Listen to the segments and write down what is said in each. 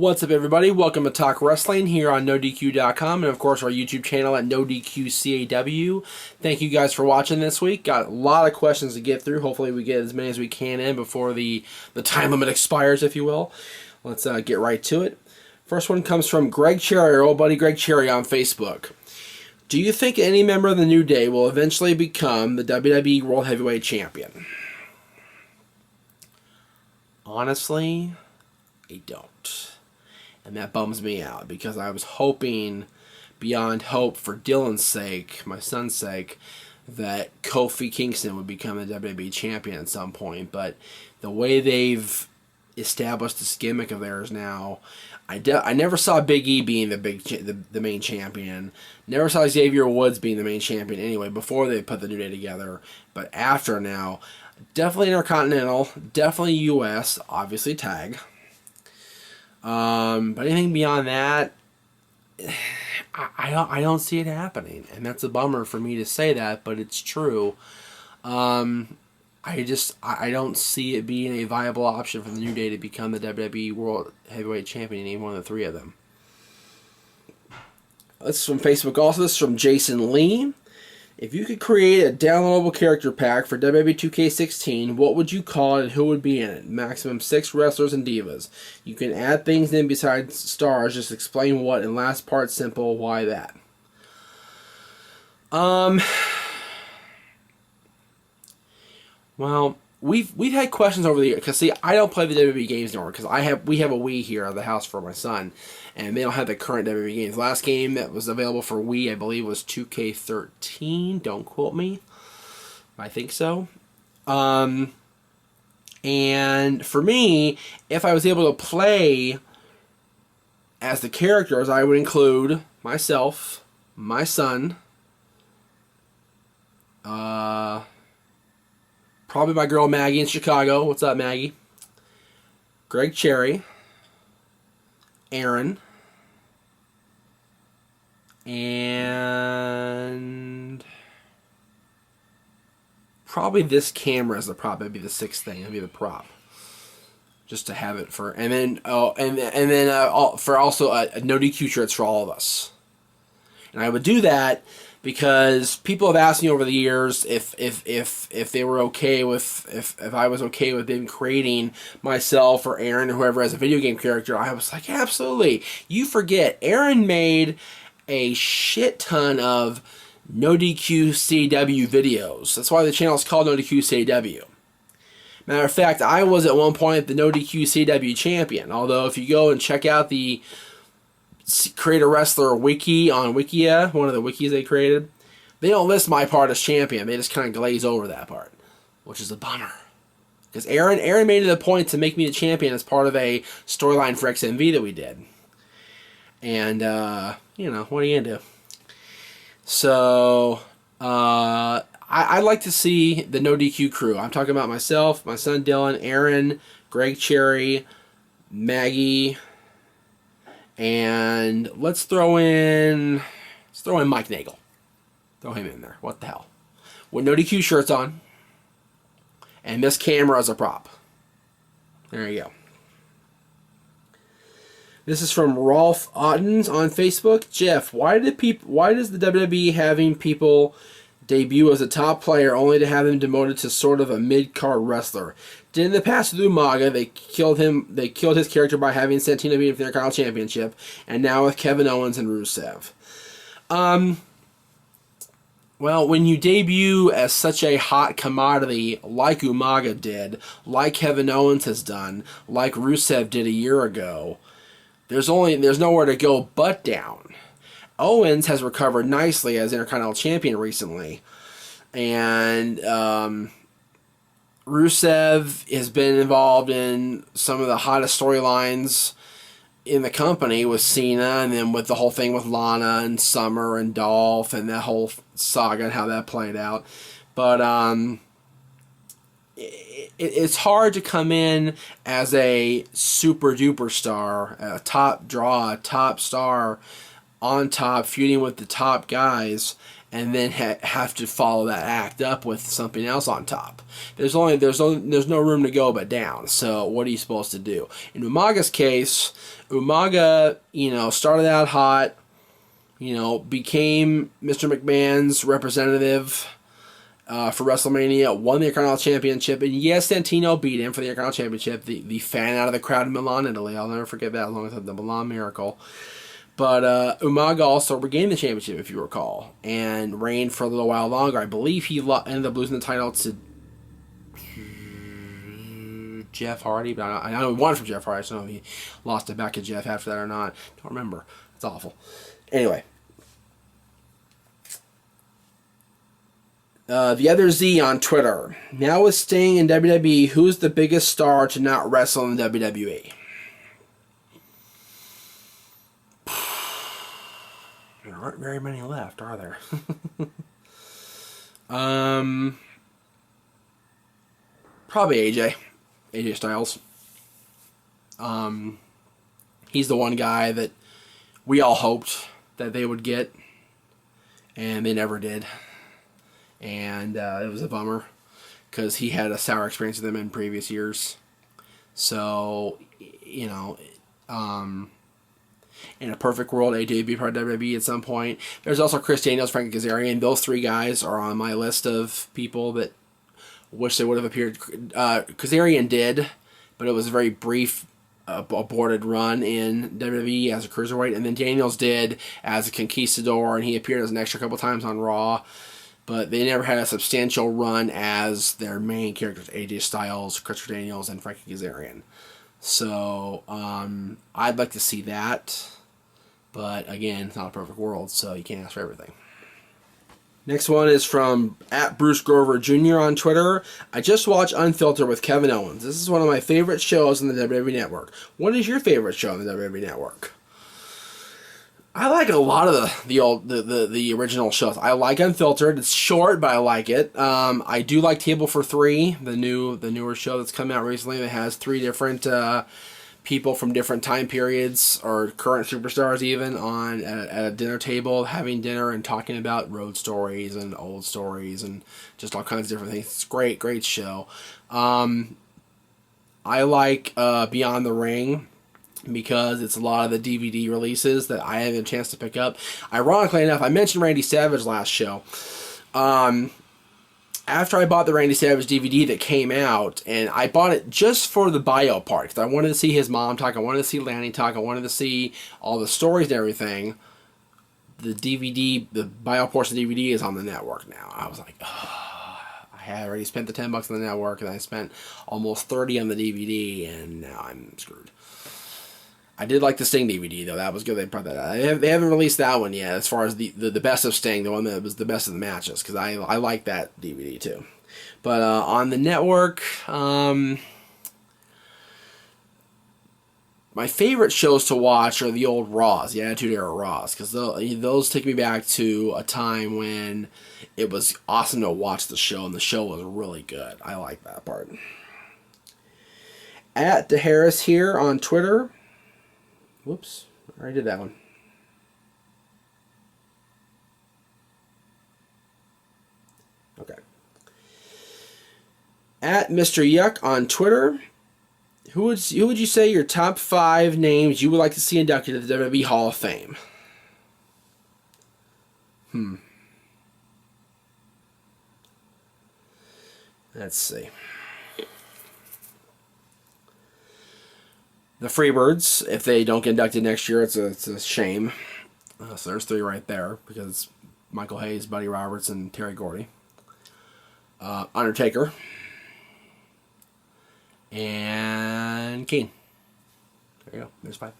What's up, everybody? Welcome to Talk Wrestling here on NoDQ.com and, of course, our YouTube channel at NoDQCAW. Thank you guys for watching this week. Got a lot of questions to get through. Hopefully, we get as many as we can in before the time limit expires, if you will. Let's get right to it. First one comes from Greg Cherry, our old buddy Greg Cherry on Facebook. Do you think any member of the New Day will eventually become the WWE World Heavyweight Champion? Honestly, I don't. And that bums me out because I was hoping beyond hope for Dylan's sake, my son's sake, that Kofi Kingston would become the WWE champion at some point. But the way they've established this gimmick of theirs now, I never saw Big E being the main champion. Never saw Xavier Woods being the main champion anyway before they put the New Day together. But after now, definitely Intercontinental, definitely US, obviously tag. But anything beyond that, I don't see it happening, and that's a bummer for me to say that, but it's true. I don't see it being a viable option for the New Day to become the WWE World Heavyweight Champion, any one of the three of them. This is from Facebook also. This is from Jason Lee. If you could create a downloadable character pack for WWE 2K16, what would you call it and who would be in it? Maximum 6 wrestlers and divas. You can add things in besides stars. Just explain what, and last part simple, why that? Well, we've had questions over the years, because see, I don't play the WWE games anymore, because we have a Wii here at the house for my son, and they don't have the current WWE games. The last game that was available for Wii, I believe, was 2K13. Don't quote me. I think so. And for me, if I was able to play as the characters, I would include myself, my son, probably my girl Maggie in Chicago. What's up, Maggie? Greg Cherry. Aaron. And probably this camera as the prop. That'd be the sixth thing. That'd be the prop. Just to have it for, and then for also no DQ shirts for all of us. And I would do that because people have asked me over the years if they were okay with if I was okay with them creating myself or Aaron or whoever as a video game character. I was like, absolutely. You forget, Aaron made a shit ton of No DQ CW videos. That's why the channel is called No DQ CW. Matter of fact, I was at one point the No DQ CW champion. Although if you go and check out the Create a Wrestler wiki on Wikia, one of the wikis they created, they don't list my part as champion. They just kind of glaze over that part, which is a bummer. Because Aaron made it a point to make me the champion as part of a storyline for XMV that we did. And, what are you going to do? So, I'd like to see the No DQ crew. I'm talking about myself, my son Dylan, Aaron, Greg Cherry, Maggie, and let's throw in Mike Nagel. Throw him in there. What the hell? With no DQ shirts on. And this camera as a prop. There you go. This is from Rolf Ottens on Facebook. Jeff, why does the WWE having people debut as a top player only to have him demoted to sort of a mid-card wrestler? Did in the past with Umaga, they killed his character by having Santino beat him for the Intercontinental Championship, and now with Kevin Owens and Rusev. Well, when you debut as such a hot commodity like Umaga did, like Kevin Owens has done, like Rusev did a year ago, there's nowhere to go but down. Owens has recovered nicely as Intercontinental Champion recently, and Rusev has been involved in some of the hottest storylines in the company with Cena, and then with the whole thing with Lana and Summer and Dolph and that whole saga and how that played out. But it's hard to come in as a super duper star, a top draw, a top star on top, feuding with the top guys, and then have to follow that act up with something else on top. There's no room to go but down. So what are you supposed to do? In Umaga's case, Umaga, started out hot, became Mr. McMahon's representative for WrestleMania, won the Intercontinental Championship, and yes, Santino beat him for the Intercontinental Championship, the fan out of the crowd in Milan, Italy. I'll never forget that, along with the Milan Miracle. But Umaga also regained the championship, if you recall, and reigned for a little while longer. I believe he ended up losing the title to Jeff Hardy, but I know he won from Jeff Hardy. I don't know if he lost it back to Jeff after that or not. Don't remember. It's awful. Anyway. The other Z on Twitter. Now with Sting in WWE, who's the biggest star to not wrestle in WWE? There aren't very many left, are there? Probably AJ Styles. He's the one guy that we all hoped that they would get, and they never did. And it was a bummer because he had a sour experience with them in previous years. So, in a perfect world, AJ would be part of WWE at some point. There's also Chris Daniels, Frankie Kazarian. Those three guys are on my list of people that wish they would have appeared. Kazarian did, but it was a very brief aborted run in WWE as a cruiserweight. And then Daniels did as a conquistador, and he appeared as an extra couple times on Raw. But they never had a substantial run as their main characters, AJ Styles, Chris Daniels, and Frankie Kazarian. So, I'd like to see that. But, again, it's not a perfect world, so you can't ask for everything. Next one is from @BruceGrover Jr. on Twitter. I just watched Unfiltered with Kevin Owens. This is one of my favorite shows on the WWE Network. What is your favorite show on the WWE Network? I like a lot of the original shows. I like Unfiltered. It's short, but I like it. I do like Table for Three, the newer show that's come out recently that has three different people from different time periods or current superstars even on at a dinner table having dinner and talking about road stories and old stories and just all kinds of different things. It's a great show. I like Beyond the Ring, because it's a lot of the DVD releases that I haven't had a chance to pick up. Ironically enough, I mentioned Randy Savage last show. After I bought the Randy Savage DVD that came out, and I bought it just for the bio part, because I wanted to see his mom talk, I wanted to see Lanny talk, I wanted to see all the stories and everything. The bio portion of the DVD is on the network now. I was like, oh, I had already spent the $10 on the network, and I spent almost $30 on the DVD, and now I'm screwed. I did like the Sting DVD, though. That was good. They brought that out. They haven't released that one yet, as far as the best of Sting, the one that was the best of the matches, because I like that DVD, too. But on the network, my favorite shows to watch are the old Raws, the Attitude Era Raws, because those take me back to a time when it was awesome to watch the show, and the show was really good. I like that part. @DeHarris here on Twitter. Whoops, I already did that one. Okay. @Mr. Yuck on Twitter. Who would you say your top 5 names you would like to see inducted to the WWE Hall of Fame? Let's see. The Freebirds, if they don't get inducted next year, it's a shame. So there's 3 right there, because it's Michael Hayes, Buddy Roberts, and Terry Gordy. Undertaker. And Kane. There you go. There's 5.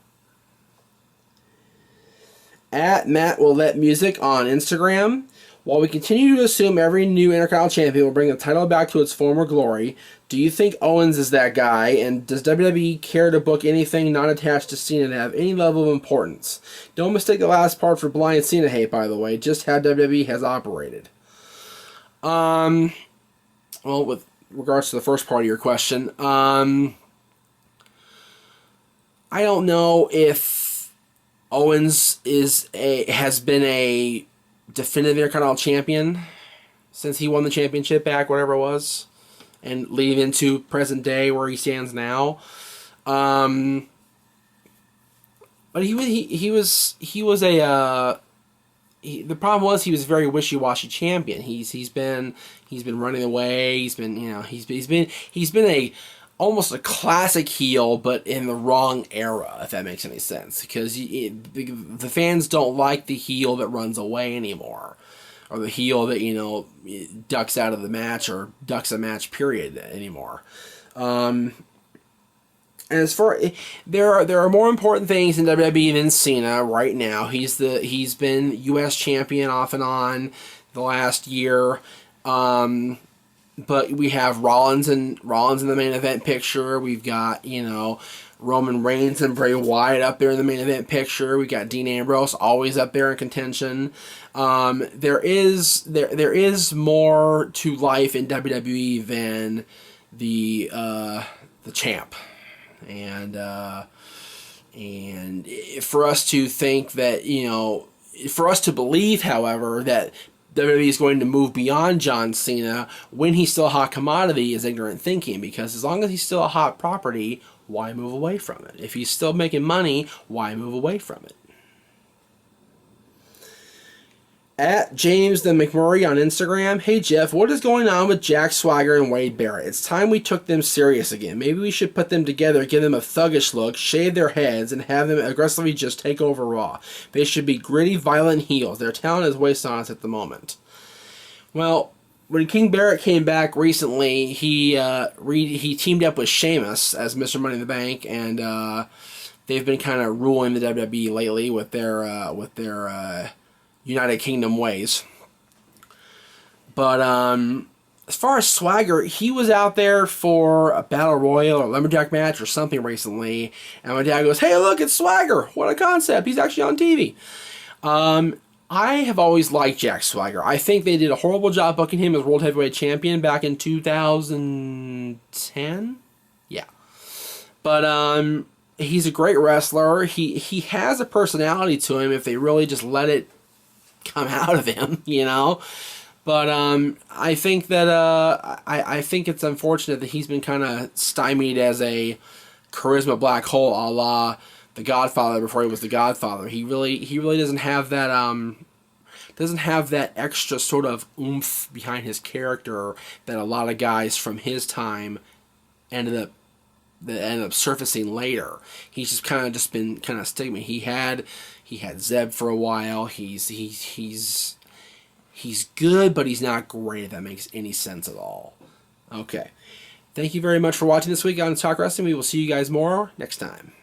@MattWillletMusic on Instagram. While we continue to assume every new Intercontinental Champion will bring the title back to its former glory, do you think Owens is that guy, and does WWE care to book anything not attached to Cena to have any level of importance? Don't mistake the last part for blind Cena hate, by the way, just how WWE has operated. Well, with regards to the first part of your question, I don't know if Owens has been a definitive Intercontinental Champion since he won the championship back, whatever it was, and leading into present day where he stands now. But the problem was he was a very wishy-washy champion. He's been running away. He's been almost a classic heel, but in the wrong era, if that makes any sense. Because the fans don't like the heel that runs away anymore, or the heel that ducks out of the match or ducks a match period anymore. And as far there are more important things in WWE than Cena right now. He's been U.S. champion off and on the last year. But we have Rollins in the main event picture. We've got, Roman Reigns and Bray Wyatt up there in the main event picture. We got Dean Ambrose always up there in contention. There is more to life in WWE than the champ. And for us to think that, for us to believe, however, that WWE is going to move beyond John Cena when he's still a hot commodity is ignorant thinking, because as long as he's still a hot property, why move away from it? If he's still making money, why move away from it? At James the McCrory on Instagram, hey Jeff, what is going on with Jack Swagger and Wade Barrett? It's time we took them serious again. Maybe we should put them together, give them a thuggish look, shave their heads, and have them aggressively just take over Raw. They should be gritty, violent heels. Their talent is wasted on us at the moment. Well, when King Barrett came back recently, he teamed up with Sheamus as Mr. Money in the Bank, and they've been kind of ruling the WWE lately with their United Kingdom ways. But as far as Swagger, he was out there for a Battle Royal or Lumberjack match or something recently, and my dad goes, hey, look, it's Swagger. What a concept. He's actually on TV. I have always liked Jack Swagger. I think they did a horrible job booking him as World Heavyweight Champion back in 2010. Yeah. But he's a great wrestler. He has a personality to him if they really just let it come out of him, But I think that I think it's unfortunate that he's been kind of stymied as a charisma black hole, a la The Godfather before he was The Godfather. He really doesn't have that extra sort of oomph behind his character that a lot of guys from his time ended up surfacing later. He's just been kind of stigma. He had Zeb for a while. He's good, but he's not great, if that makes any sense at all. Okay. Thank you very much for watching this week on Talk Wrestling. We will see you guys more next time.